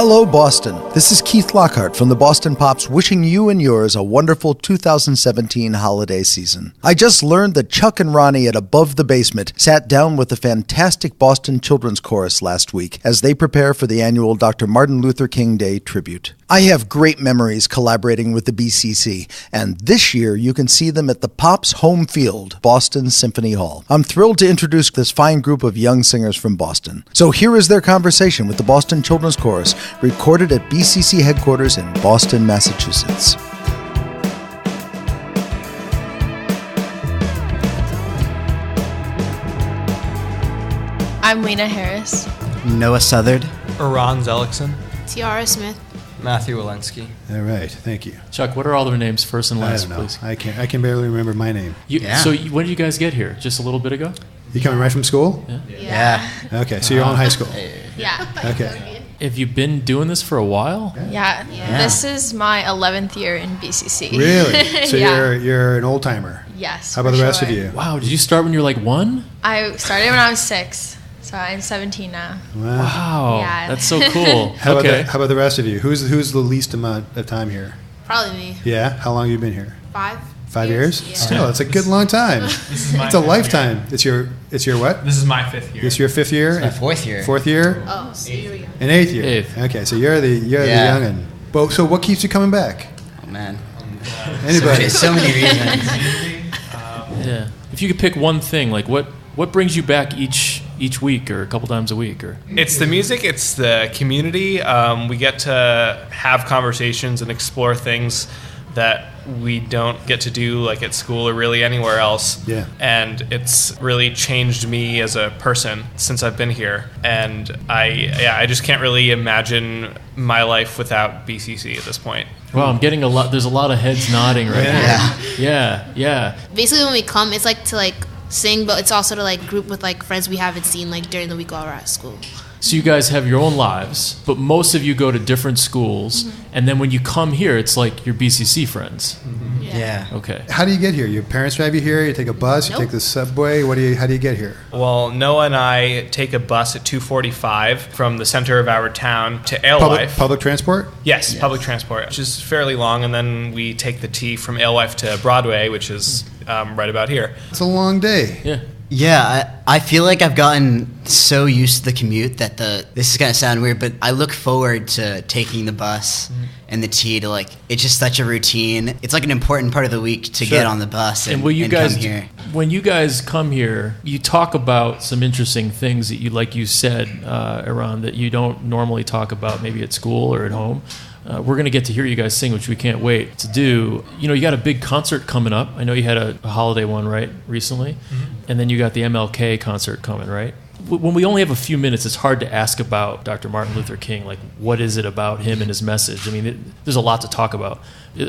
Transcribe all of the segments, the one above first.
Hello, Boston. This is Keith Lockhart from the Boston Pops wishing you and yours a wonderful 2017 holiday season. I just learned that Chuck and Ronnie at Above the Basement sat down with the fantastic Boston Children's Chorus last week as they prepare for the annual Dr. Martin Luther King Day tribute. I have great memories collaborating with the BCC, and this year you can see them at the Pops' home field, Boston Symphony Hall. I'm thrilled to introduce this fine group of young singers from Boston. So here is their conversation with the Boston Children's Chorus, recorded at BCC headquarters in Boston, Massachusetts. I'm Lena Harris. Noah Southard. Iran Zelikson. Tiara Smith. Matthew Walensky. All right, thank you. Chuck, what are all their names, first and last, I don't know. please? I can barely remember my name. So when did you guys get here? Just a little bit ago? You coming right from school? Yeah. Okay, so you're all in high school. Yeah. Okay. Have you been doing this for a while? Yeah. This is my 11th year in BCC. Really? So Yeah. you're an old timer. Yes. How about the rest of you? Wow, did you start when you were like 1? I started when I was 6, so I'm 17 now. Wow, Yeah. that's so cool. How Okay. about the rest of you? Who's the least amount of time here? Probably me. Yeah? How long have you been here? 5 years? Yeah. Still, that's a good long time. It's a lifetime. It's your what? This is my 5th year. It's your 5th year? It's my 4th year. 4th year? Oh, so here we go. An 8th year? 8th. Okay, so you're the Yeah. youngin'. But, so what keeps you coming back? Oh, man. Anybody? So many reasons. Yeah. If you could pick one thing, like what brings you back each week or a couple times a week? Or It's the music, it's the community. We get to have conversations and explore things that we don't get to do like at school or really anywhere else. Yeah. And it's really changed me as a person since I've been here. And I just can't really imagine my life without BCC at this point. wow, I'm getting a lot. There's a lot of heads nodding right now. Yeah. Basically, when we come, it's like to sing, but it's also to group with friends we haven't seen during the week while we're at school. So you guys have your own lives, but most of you go to different schools, and then when you come here, it's like your BCC friends. Yeah. Okay. How do you get here? Your parents drive you here? You take a bus? You Nope. take the subway? How do you get here? Well, Noah and I take a bus at 2:45 from the center of our town to Alewife. Public transport? Yes, public transport, which is fairly long, and then we take the T from Alewife to Broadway, which is right about here. It's a long day. Yeah. Yeah, I feel like I've gotten so used to the commute that this is going to sound weird, but I look forward to taking the bus and the T to it's just such a routine. It's like an important part of the week to get on the bus and will you guys come here. When you guys come here, you talk about some interesting things that you said, Iran, that you don't normally talk about maybe at school or at home. We're going to get to hear you guys sing, which we can't wait to do. You got a big concert coming up. I know you had a holiday one, right, recently? And then you got the MLK concert coming, right? When we only have a few minutes, it's hard to ask about Dr. Martin Luther King. What is it about him and his message? I mean, there's a lot to talk about.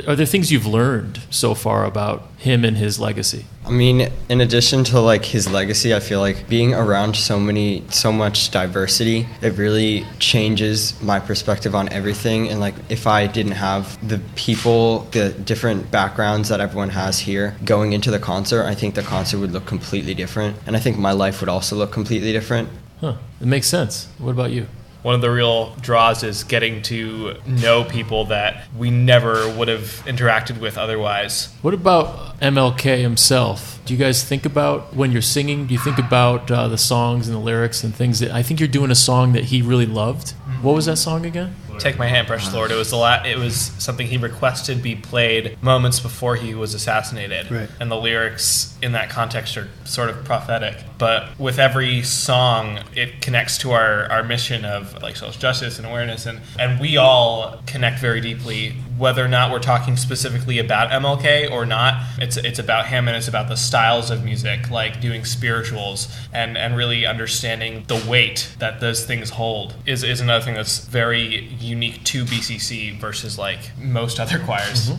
Are there things you've learned so far about him and his legacy? I mean, in addition to his legacy, I feel like being around so much diversity, it really changes my perspective on everything. And if I didn't have the people, the different backgrounds that everyone has here going into the concert, I think the concert would look completely different. And I think my life would also look completely different. Huh. It makes sense. What about you? One of the real draws is getting to know people that we never would have interacted with otherwise. What about MLK himself? Do you guys think about, when you're singing, do you think about the songs and the lyrics and things I think you're doing a song that he really loved. What was that song again? Take My Hand, Precious Lord. It was something he requested be played moments before he was assassinated. Right. And the lyrics in that context are sort of prophetic. But with every song, it connects to our mission of social justice and awareness. And we all connect very deeply, whether or not we're talking specifically about MLK or not. It's about him, and it's about the styles of music, like doing spirituals and really understanding the weight that those things hold is another thing that's very unique to BCC versus most other choirs.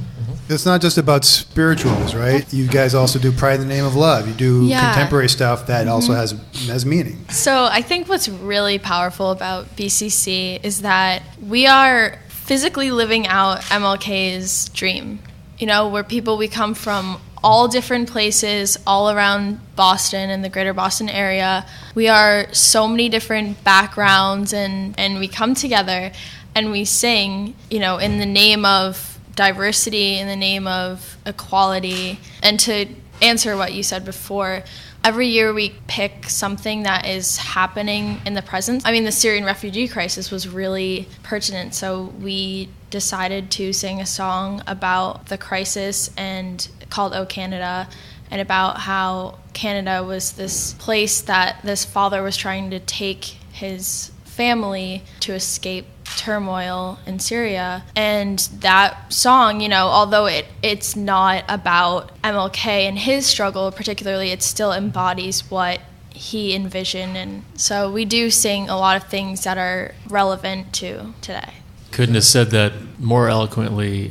It's not just about spirituals, right? You guys also do Pride in the Name of Love. You do contemporary stuff that also has meaning. So I think what's really powerful about BCC is that we are physically living out MLK's dream. We come from all different places all around Boston and the greater Boston area. We are so many different backgrounds and we come together and we sing, in the name of diversity, in the name of equality. And to answer what you said before, every year we pick something that is happening in the present. I mean, the Syrian refugee crisis was really pertinent, so we decided to sing a song about the crisis and called "Oh Canada," and about how Canada was this place that this father was trying to take his family to escape turmoil in Syria. And that song, although it's not about MLK and his struggle particularly, it still embodies what he envisioned. And so we do sing a lot of things that are relevant to today. Couldn't have said that more eloquently.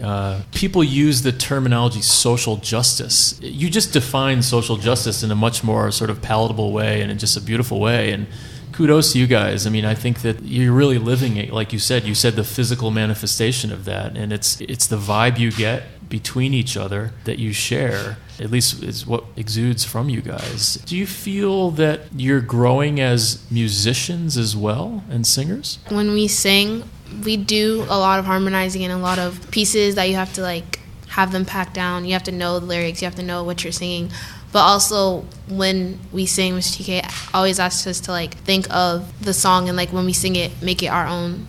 People use the terminology social justice. You just define social justice in a much more sort of palatable way and in just a beautiful way. And kudos to you guys. I mean, I think that you're really living it. Like you said the physical manifestation of that. And it's the vibe you get between each other that you share, at least is what exudes from you guys. Do you feel that you're growing as musicians as well and singers? When we sing, we do a lot of harmonizing and a lot of pieces that you have to have them packed down. You have to know the lyrics, you have to know what you're singing. But also when we sing, Mr. TK always asks us to think of the song, and when we sing it, make it our own.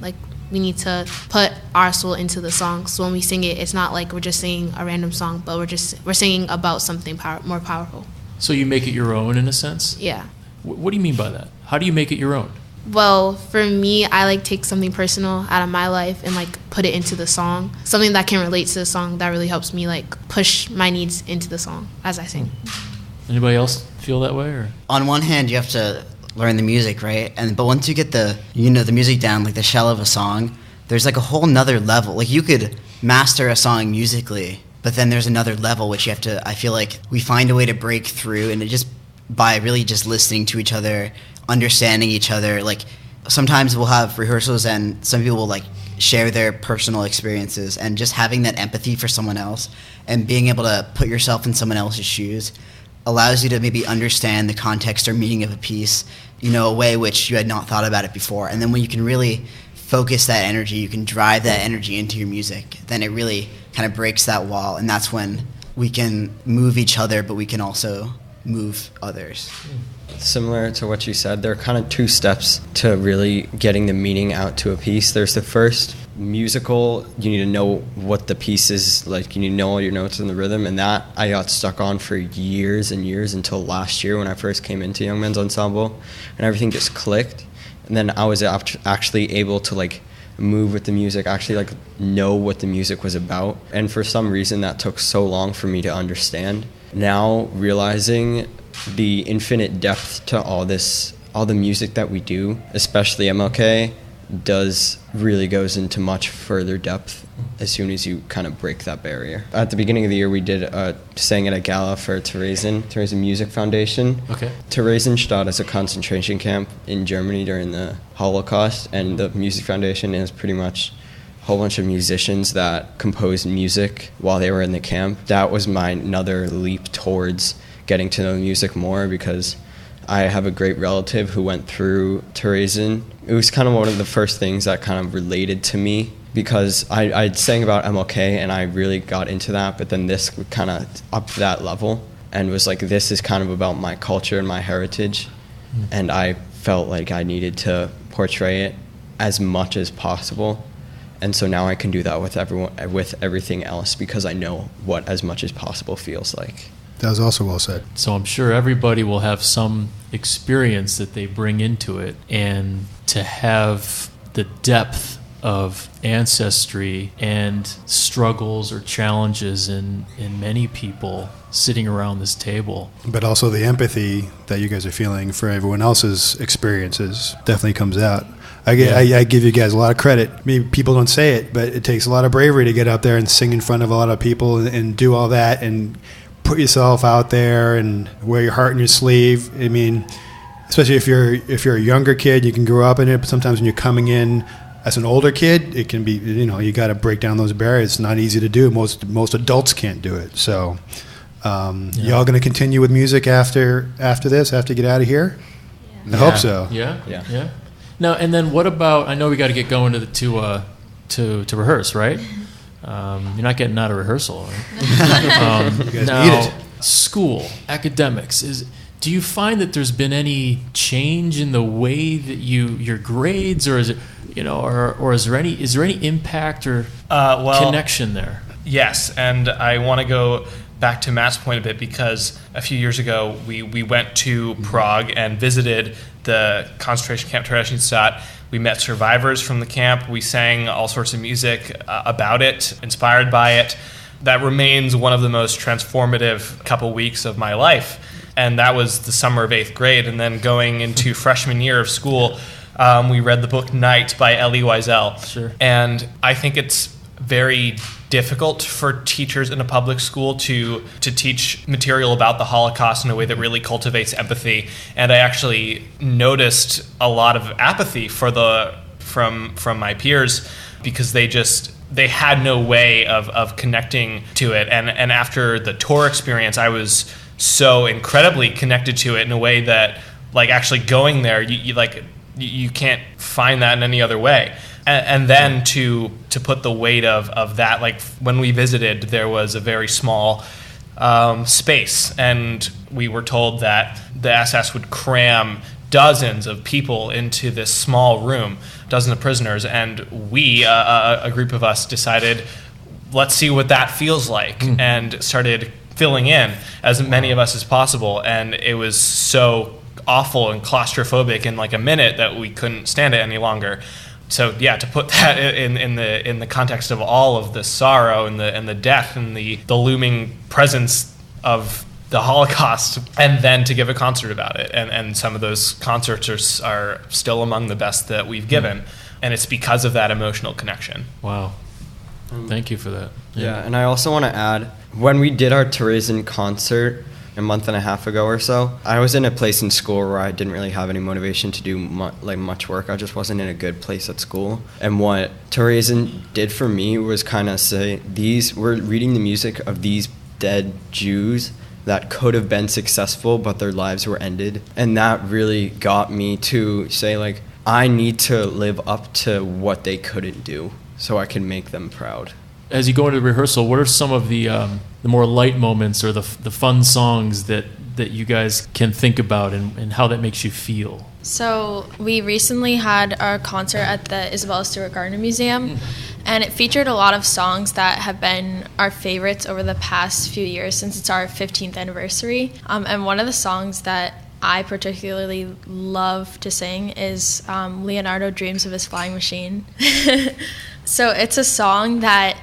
We need to put our soul into the song. So when we sing it, it's not like we're just singing a random song, but we're singing about something more powerful. So you make it your own in a sense? Yeah. What do you mean by that? How do you make it your own? Well, for me, I take something personal out of my life and put it into the song. Something that can relate to the song that really helps me push my needs into the song as I sing. Anybody else feel that way? Or? On one hand, you have to learn the music, right? But once you get the music down, the shell of a song, there's a whole nother level. You could master a song musically, but then there's another level which you have to, I feel like we find a way to break through, and it just by really just listening to each other, understanding each other. Sometimes we'll have rehearsals and some people will share their personal experiences, and just having that empathy for someone else and being able to put yourself in someone else's shoes allows you to maybe understand the context or meaning of a piece, a way which you had not thought about it before. And then when you can really focus that energy, you can drive that energy into your music, then it really kind of breaks that wall. And that's when we can move each other, but we can also move others. Similar to what you said, there are kind of two steps to really getting the meaning out to a piece. There's the first musical, you need to know what the piece is like, you need to know all your notes and the rhythm, and that I got stuck on for years and years until last year when I first came into Young Men's Ensemble, and everything just clicked. And then I was actually able to move with the music, actually know what the music was about. And for some reason that took so long for me to understand. Now realizing the infinite depth to all the music that we do, especially MLK, really goes into much further depth as soon as you kind of break that barrier. At the beginning of the year, we sang at a gala for Theresen Music Foundation. Okay. Theresienstadt is a concentration camp in Germany during the Holocaust, and the Music Foundation is pretty much a whole bunch of musicians that composed music while they were in the camp. That was another leap towards getting to know music more, because I have a great relative who went through Theresen. It was kind of one of the first things that kind of related to me, because I sang about MLK and I really got into that, but then this kind of upped that level and was this is kind of about my culture and my heritage, and I felt like I needed to portray it as much as possible. And so now I can do that with everything else, because I know what as much as possible feels like. That was also well said. So I'm sure everybody will have some experience that they bring into it, and to have the depth of ancestry and struggles or challenges in many people sitting around this table. But also the empathy that you guys are feeling for everyone else's experiences definitely comes out. I give you guys a lot of credit. Maybe people don't say it, but it takes a lot of bravery to get out there and sing in front of a lot of people and do all that and put yourself out there and wear your heart on your sleeve. I mean, especially if you're a younger kid, you can grow up in it, but sometimes when you're coming in as an older kid, it can be, you got to break down those barriers. It's not easy to do. Most adults can't do it. So y'all going to continue with music after this, after you get out of here? Yeah. I hope so. Yeah. Now, and then what about, I know we got to get going to to rehearse, right? You're not getting out of rehearsal, right? You guys Now, need it. school, academics, do you find that there's been any change in the way that your grades, or is it, or is there any impact or connection there? Yes, and I want to go back to Matt's point a bit, because a few years ago we went to Prague and visited the concentration camp Theresienstadt. We met survivors from the camp. We sang all sorts of music about it, inspired by it. That remains one of the most transformative couple weeks of my life. And that was the summer of 8th grade. And then going into freshman year of school, we read the book Night by Elie Wiesel. Sure. And I think it's very difficult for teachers in a public school to teach material about the Holocaust in a way that really cultivates empathy. And I actually noticed a lot of apathy from my peers, because they had no way of connecting to it. And after the tour experience, I was so incredibly connected to it in a way that, like, actually going there, you can't find that in any other way. And then to put the weight of that, like when we visited, there was a very small space, and we were told that the SS would cram dozens of people into this small room, dozens of prisoners, and we, a group of us, decided, let's see what that feels like, and started filling in as many of us as possible. And it was so awful and claustrophobic in like a minute that we couldn't stand it any longer. So yeah, to put that in the context of all of the sorrow and the death and the looming presence of the Holocaust, and then to give a concert about it, and some of those concerts are still among the best that we've given, and it's because of that emotional connection. Wow, thank you for that. Yeah, and I also want to add, when we did our Theresian concert a month and a half ago or so, I was in a place in school where I didn't really have any motivation to do much work. I just wasn't in a good place at school. And what Theresian did for me was kind of say, we're reading the music of these dead Jews that could have been successful, but their lives were ended. And that really got me to say, like, I need to live up to what they couldn't do so I can make them proud. As you go into rehearsal, what are some of the more light moments or the fun songs that you guys can think about, and how that makes you feel? So we recently had our concert at the Isabella Stewart Gardner Museum, and it featured a lot of songs that have been our favorites over the past few years since it's our 15th anniversary. And one of the songs that I particularly love to sing is Leonardo Dreams of His Flying Machine. So it's a song that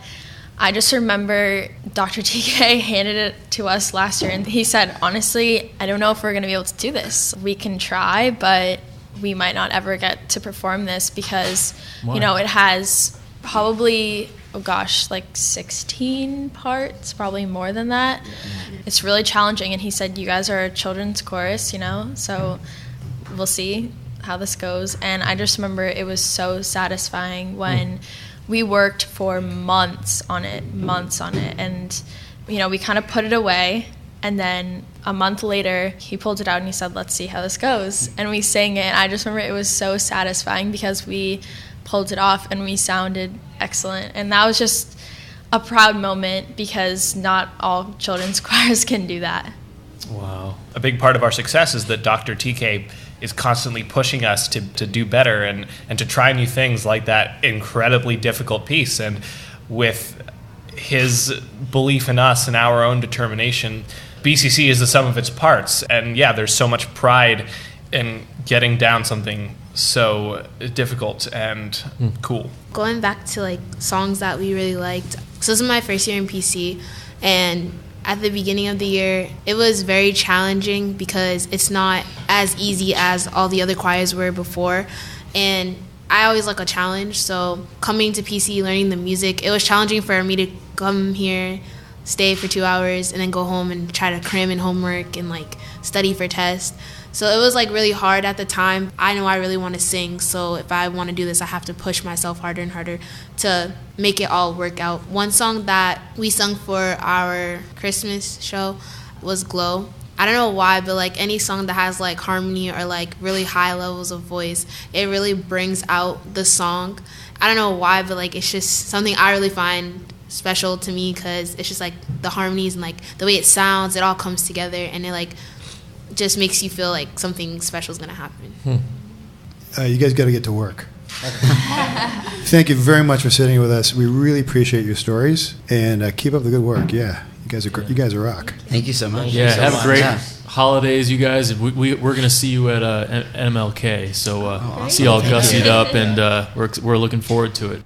I just remember Dr. TK handed it to us last year, and he said, honestly, I don't know if we're going to be able to do this. We can try, but we might not ever get to perform this because, it has probably, like 16 parts, probably more than that. It's really challenging, and he said, you guys are a children's chorus, so we'll see how this goes. And I just remember it was so satisfying when we worked for months on it, and we kind of put it away, and then a month later he pulled it out and he said, let's see how this goes, and we sang it. And I just remember it was so satisfying because we pulled it off and we sounded excellent, and that was just a proud moment because not all children's choirs can do that. Wow. A big part of our success is that Dr. TK is constantly pushing us to do better and to try new things, like that incredibly difficult piece. And with his belief in us and our own determination, BCC is the sum of its parts. And yeah, there's so much pride in getting down something so difficult and cool. Going back to like songs that we really liked. So this is my first year in PC, and at the beginning of the year, it was very challenging because it's not as easy as all the other choirs were before. And I always like a challenge. So coming to PC, learning the music, it was challenging for me to come here, stay for 2 hours, and then go home and try to cram in homework and like study for tests. So it was like really hard at the time. I know I really want to sing, so if I want to do this, I have to push myself harder and harder to make it all work out. One song that we sung for our Christmas show was Glow. I don't know why, but like any song that has like harmony or like really high levels of voice, it really brings out the song. I don't know why, but like it's just something I really find special to me, because it's just like the harmonies and like the way it sounds, it all comes together, and it like just makes you feel like something special is gonna happen. You guys got to get to work. Thank you very much for sitting with us. We really appreciate your stories, and keep up the good work. Yeah, you guys are rock. Thank you so much. Yeah, so have much. great Yeah. holidays, you guys. We're going to see you at MLK, so awesome. see you all Thank gussied you. up, and we're looking forward to it.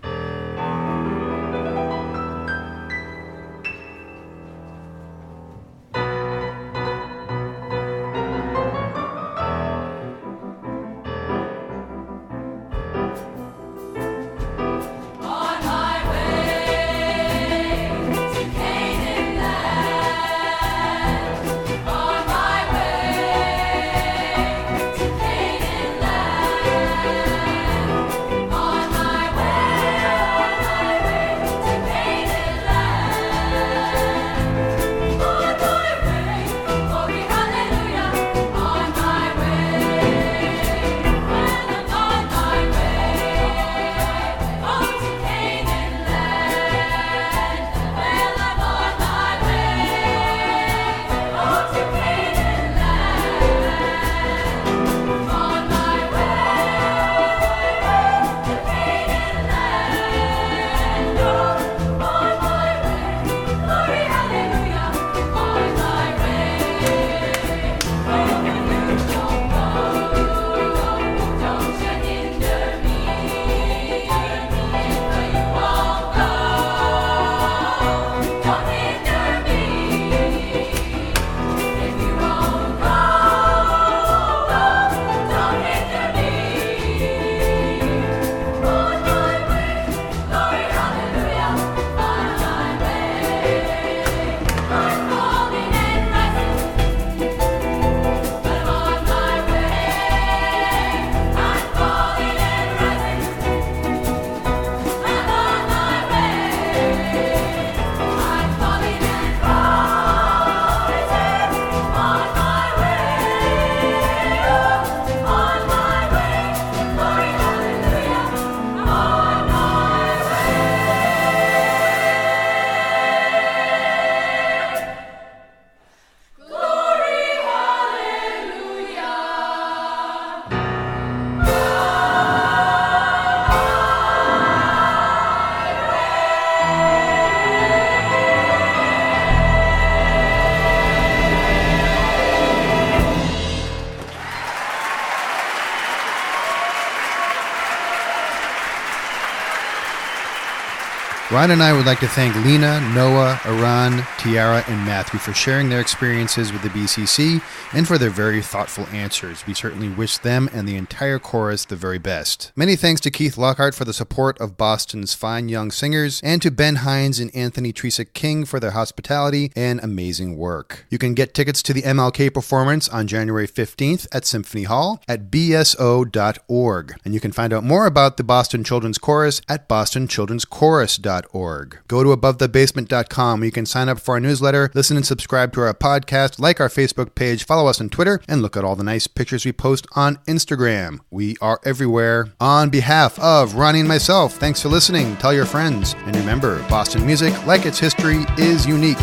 Ryan and I would like to thank Lena, Noah, Aran, Tiara, and Matthew for sharing their experiences with the BCC and for their very thoughtful answers. We certainly wish them and the entire chorus the very best. Many thanks to Keith Lockhart for the support of Boston's fine young singers, and to Ben Hines and Anthony Trecek-King for their hospitality and amazing work. You can get tickets to the MLK performance on January 15th at Symphony Hall at bso.org. And you can find out more about the Boston Children's Chorus at bostonchildrenschorus.org. Go to abovethebasement.com where you can sign up for our newsletter, listen and subscribe to our podcast, like our Facebook page, follow us on Twitter, and look at all the nice pictures we post on Instagram. We are everywhere. On behalf of Ronnie and myself, thanks for listening. Tell your friends. And remember, Boston music, like its history, is unique.